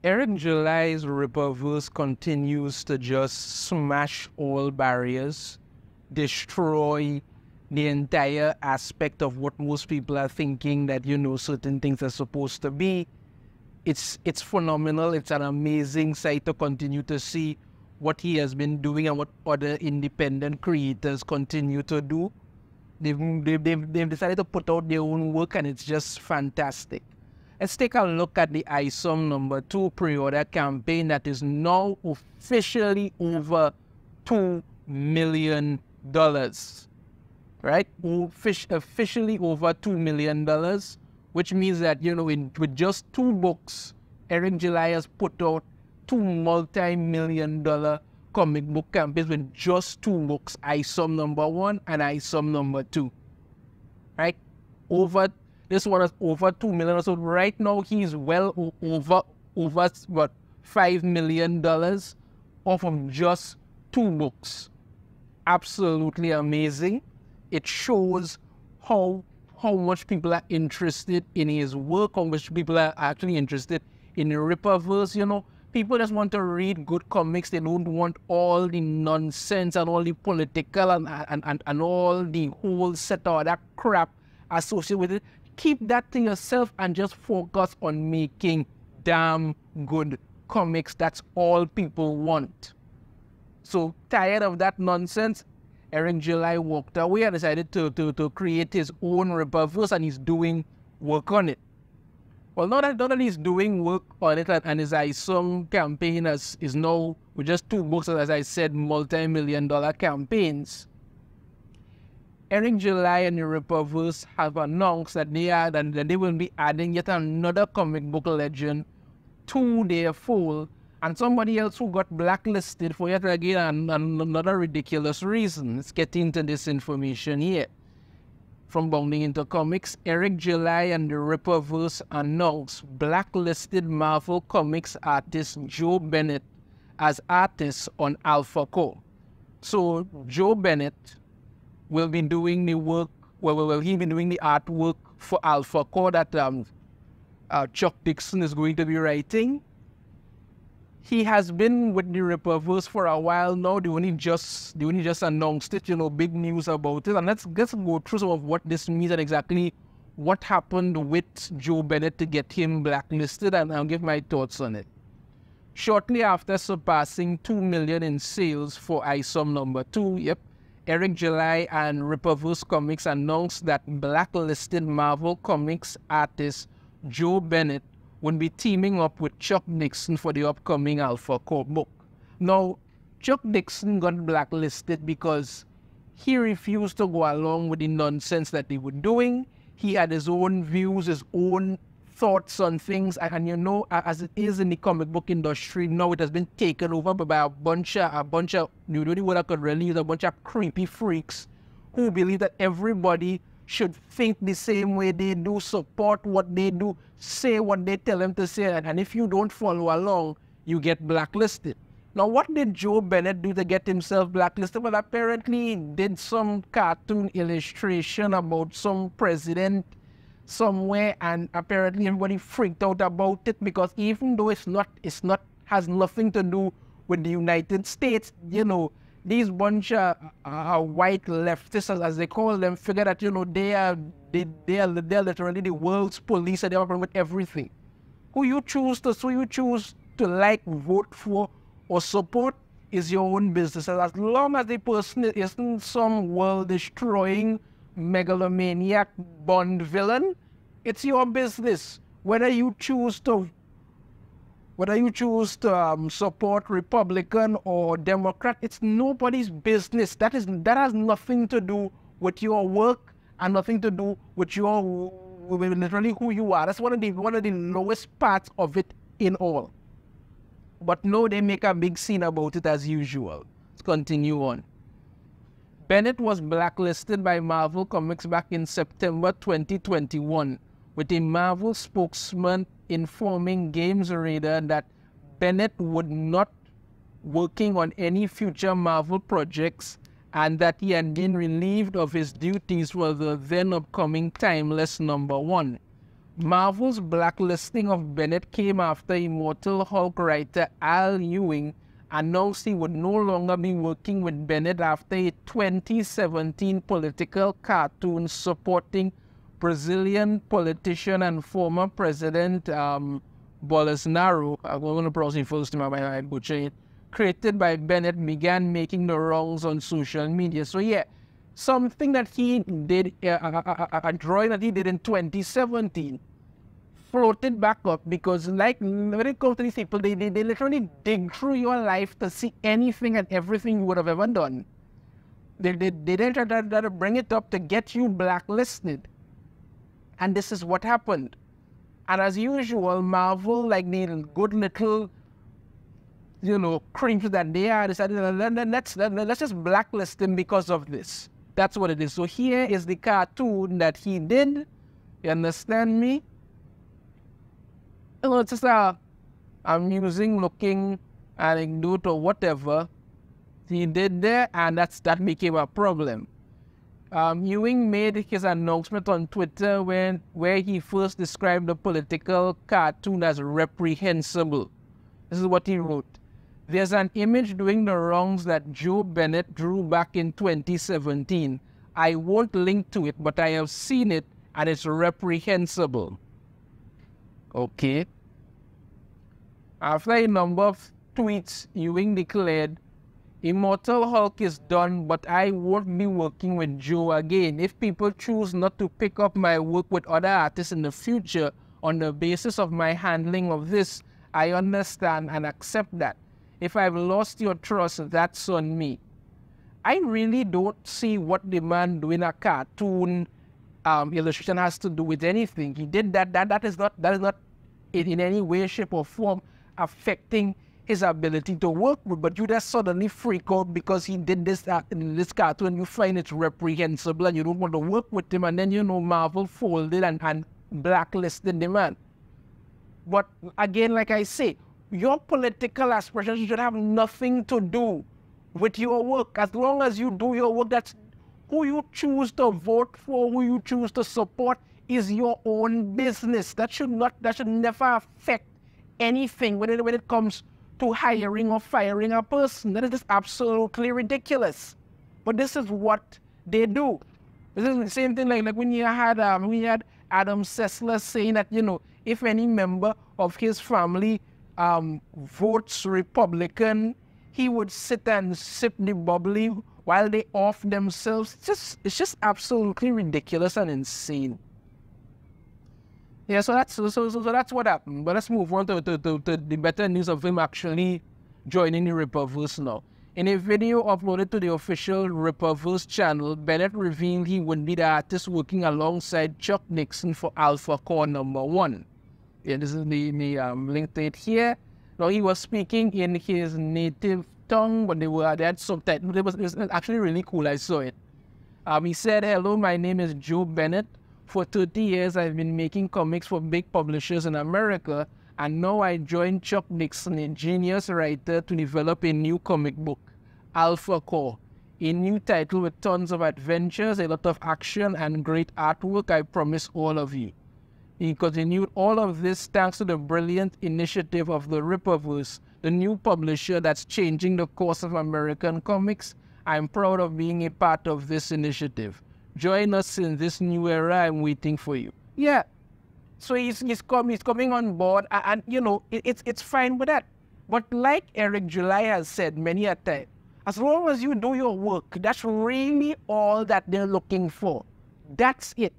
Eric July's Rippaverse continues to just smash all barriers, destroy the entire aspect of what most people are thinking that, you know, certain things are supposed to be. It's phenomenal. It's an amazing sight to continue to see what he has been doing and what other independent creators continue to do. They've decided to put out their own work, and it's just fantastic. Let's take a look at the ISOM #2 pre-order campaign that is now officially over $2 million. Right? Officially over $2 million, which means that, you know, with just 2 books, Eric July has put out 2 multi-million-dollar comic book campaigns with just 2 books, ISOM #1 and ISOM #2. Right? This one is over $2 million. So right now he's well over what, $5 million off of just 2 books. Absolutely amazing. It shows how much people are interested in his work, how much people are actually interested in the Rippaverse. You know, people just want to read good comics. They don't want all the nonsense and all the political and all the whole set of that crap associated with it. Keep that to yourself and just focus on making damn good comics. That's all people want. So tired of that nonsense, Eric July walked away and decided to create his own Rippaverse, and he's doing work on it. Well, now that he's doing work on it, and his ISOM campaign is now with just 2 books, as I said, multi-million-dollar campaigns, Eric July and the Rippaverse have announced that they will be adding yet another comic book legend to their fold, and somebody else who got blacklisted for yet again another ridiculous reason. Let's get into this information here. From Bounding Into Comics, Eric July and the Rippaverse announced blacklisted Marvel Comics artist Joe Bennett as artist on ALPHACORE. So Joe Bennett will be doing the work, he'll be doing the artwork for ALPHACORE that Chuck Dixon is going to be writing. He has been with the Rippaverse for a while now. They only just announced it, you know, big news about it. And let's go through some of what this means and exactly what happened with Joe Bennett to get him blacklisted, and I'll give my thoughts on it. Shortly after surpassing 2 million in sales for ISOM #2, Eric July and Rippaverse Comics announced that blacklisted Marvel Comics artist Joe Bennett would be teaming up with Chuck Dixon for the upcoming ALPHACORE book. Now, Chuck Dixon got blacklisted because he refused to go along with the nonsense that they were doing. He had his own views, his own thoughts on things, and you know, as it is in the comic book industry now, it has been taken over by a bunch of, you know, what I could really use, a bunch of creepy freaks who believe that everybody should think the same way they do, support what they do, say what they tell them to say, and if you don't follow along, you get blacklisted. Now, what did Joe Bennett do to get himself blacklisted? Well, apparently he did some cartoon illustration about some president somewhere, and apparently everybody freaked out about it, because even though has nothing to do with the United States, you know, these bunch of white leftists, as they call them, figure that, you know, they are literally the world's police, and they are with everything. Who you choose to like, vote for, or support is your own business. And as long as the person isn't some world-destroying megalomaniac Bond villain, it's your business. Whether you choose to support Republican or Democrat, it's nobody's business. That has nothing to do with your work and nothing to do with literally who you are. That's one of the lowest parts of it in all. But no, they make a big scene about it as usual. Let's continue on. Bennett was blacklisted by Marvel Comics back in September 2021, with a Marvel spokesman informing Games Radar that Bennett would not working on any future Marvel projects, and that he had been relieved of his duties for the then upcoming Timeless #1. Marvel's blacklisting of Bennett came after Immortal Hulk writer Al Ewing announced he would no longer be working with Bennett after a 2017 political cartoon supporting Brazilian politician and former President Bolsonaro, I'm going to pronounce his first name, I butcher it, created by Bennett, began making the rounds on social media. So yeah, something that he did, a drawing that he did in 2017, floated back up because, like, when it comes to these people, they literally dig through your life to see anything and everything you would have ever done. They try to bring it up to get you blacklisted. And this is what happened. And as usual, Marvel, like the good little, you know, creeps that they are, decided, let's just blacklist him because of this. That's what it is. So here is the cartoon that he did. You understand me? You know, it's just a amusing looking anecdote or whatever he did there, and that became a problem. Ewing made his announcement on Twitter where he first described the political cartoon as reprehensible. This is what he wrote. There's an image doing the wrongs that Joe Bennett drew back in 2017. I won't link to it, but I have seen it, and it's reprehensible. Okay. After a number of tweets, Ewing declared, Immortal Hulk is done, but I won't be working with Joe again. If people choose not to pick up my work with other artists in the future on the basis of my handling of this, I understand and accept that. If I've lost your trust, that's on me. I really don't see what the man doing a cartoon illustration has to do with anything. He did that. That is not in any way, shape, or form affecting his ability to work with. But you just suddenly freak out because he did this in this cartoon. You find it reprehensible and you don't want to work with him. And then, you know, Marvel folded and blacklisted the man. But again, like I say, your political aspirations should have nothing to do with your work. As long as you do your work, that's who you choose to vote for, who you choose to support is your own business. That should never affect anything when it comes to hiring or firing a person. That is just absolutely ridiculous. But this is what they do. This is the same thing like when you had Adam Sessler saying that, you know, if any member of his family votes Republican, he would sit and sip the bubbly while they off themselves. It's just absolutely ridiculous and insane. Yeah, so that's what happened. But let's move on to the better news of him actually joining the Rippaverse now. In a video uploaded to the official Rippaverse channel, Bennett revealed he would be the artist working alongside Chuck Dixon for ALPHACORE #1. Yeah, this is the link to it here. Now, he was speaking in his native tongue, but they had subtitles. It was actually really cool. I saw it. He said, "Hello, my name is Joe Bennett. For 30 years, I've been making comics for big publishers in America, and now I joined Chuck Dixon, a genius writer, to develop a new comic book, ALPHACORE, a new title with tons of adventures, a lot of action, and great artwork, I promise all of you." He continued, "All of this thanks to the brilliant initiative of the Rippaverse, the new publisher that's changing the course of American comics. I'm proud of being a part of this initiative. Join us in this new era. I'm waiting for you." Yeah. So he's coming on board, and you know, it's fine with that. But like Eric July has said many a time, as long as you do your work, that's really all that they're looking for. That's it.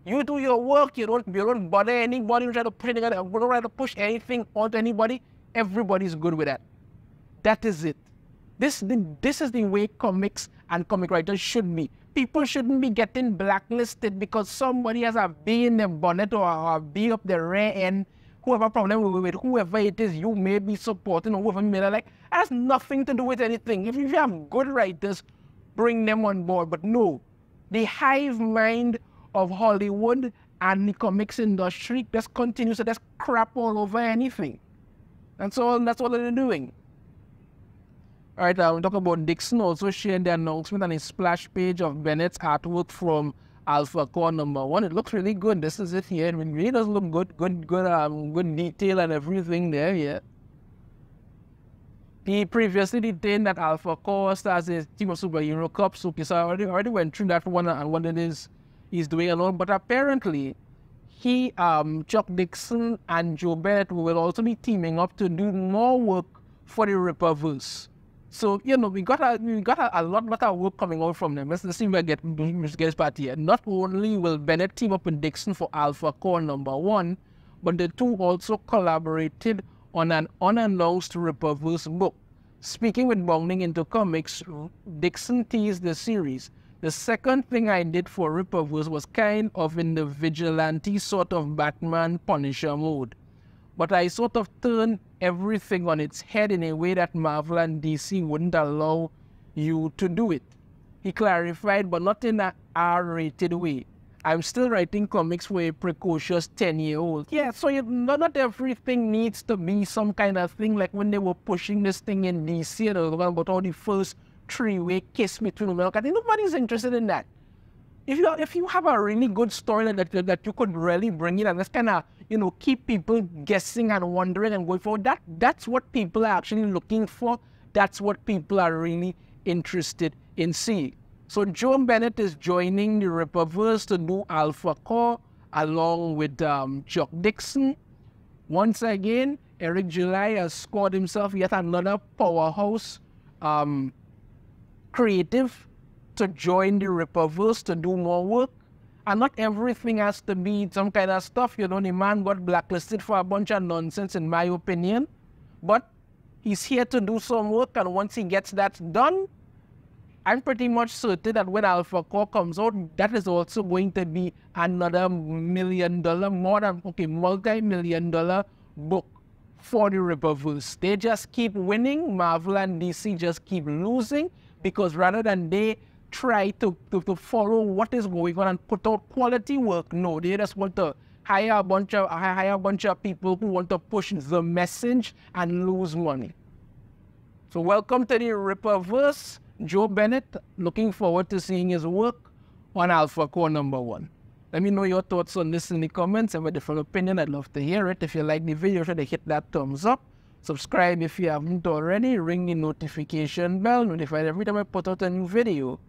You do your work, you don't bother anybody, you don't try to push anything onto anybody. Everybody's good with that. That is it. This is the way comics and comic writers should be. People shouldn't be getting blacklisted because somebody has a B in their bonnet or a B up their rear end. Whoever problem with whoever it is you may be supporting or whoever you may like, has nothing to do with anything. If you have good writers, bring them on board. But no, the hive mind of Hollywood and the comics industry just continues to just crap all over anything. That's all they're doing. All right, we'll talk about Dixon also shared the announcement on his splash page of Bennett's artwork from ALPHACORE #1. It looks really good. This is it here. It really does look good. Good detail and everything there. Yeah. He previously detained that ALPHACORE stars a team of superhero cops. Okay, so I already went through that one and what it is he's doing alone. But apparently, he, Chuck Dixon and Joe Bennett will also be teaming up to do more work for the Rippaverse. So, you know, we got a lot of work coming out from them. Let's see if we get this part here. Not only will Bennett team up with Dixon for ALPHACORE #1, but the two also collaborated on an unannounced Rippaverse book. Speaking with Bounding Into Comics, Dixon teased the series. The second thing I did for Rippaverse was kind of in the vigilante sort of Batman Punisher mode. But I sort of turned everything on its head in a way that Marvel and DC wouldn't allow you to do it. He clarified, but not in an R-rated way. I'm still writing comics for a precocious 10-year-old. Yeah, so not everything needs to be some kind of thing like when they were pushing this thing in DC and about all the first three-way kiss between America. I think nobody's interested in that. If you have a really good story that you could really bring in and just kind of, you know, keep people guessing and wondering and going forward, that's what people are actually looking for. That's what people are really interested in seeing. So Joe Bennett is joining the Rippaverse to do ALPHACORE along with Chuck Dixon. Once again, Eric July has scored himself yet another powerhouse creative to join the Rippaverse to do more work. And not everything has to be some kind of stuff. You know, the man got blacklisted for a bunch of nonsense, in my opinion. But he's here to do some work, and once he gets that done, I'm pretty much certain that when ALPHACORE comes out, that is also going to be another multi-million-dollar book for the Rippaverse. They just keep winning. Marvel and DC just keep losing, because rather than they try to follow what is going on and put out quality work, no, they just want to hire a bunch of people who want to push the message and lose money. So welcome to the Rippaverse. Joe Bennett, looking forward to seeing his work on ALPHACORE #1. Let me know your thoughts on this in the comments. Have a different opinion, I'd love to hear it. If you like the video, try to hit that thumbs up. Subscribe if you haven't already. Ring the notification bell, notified every time I put out a new video.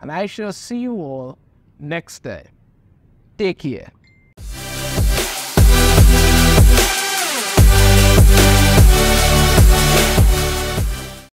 And I shall see you all next time. Take care.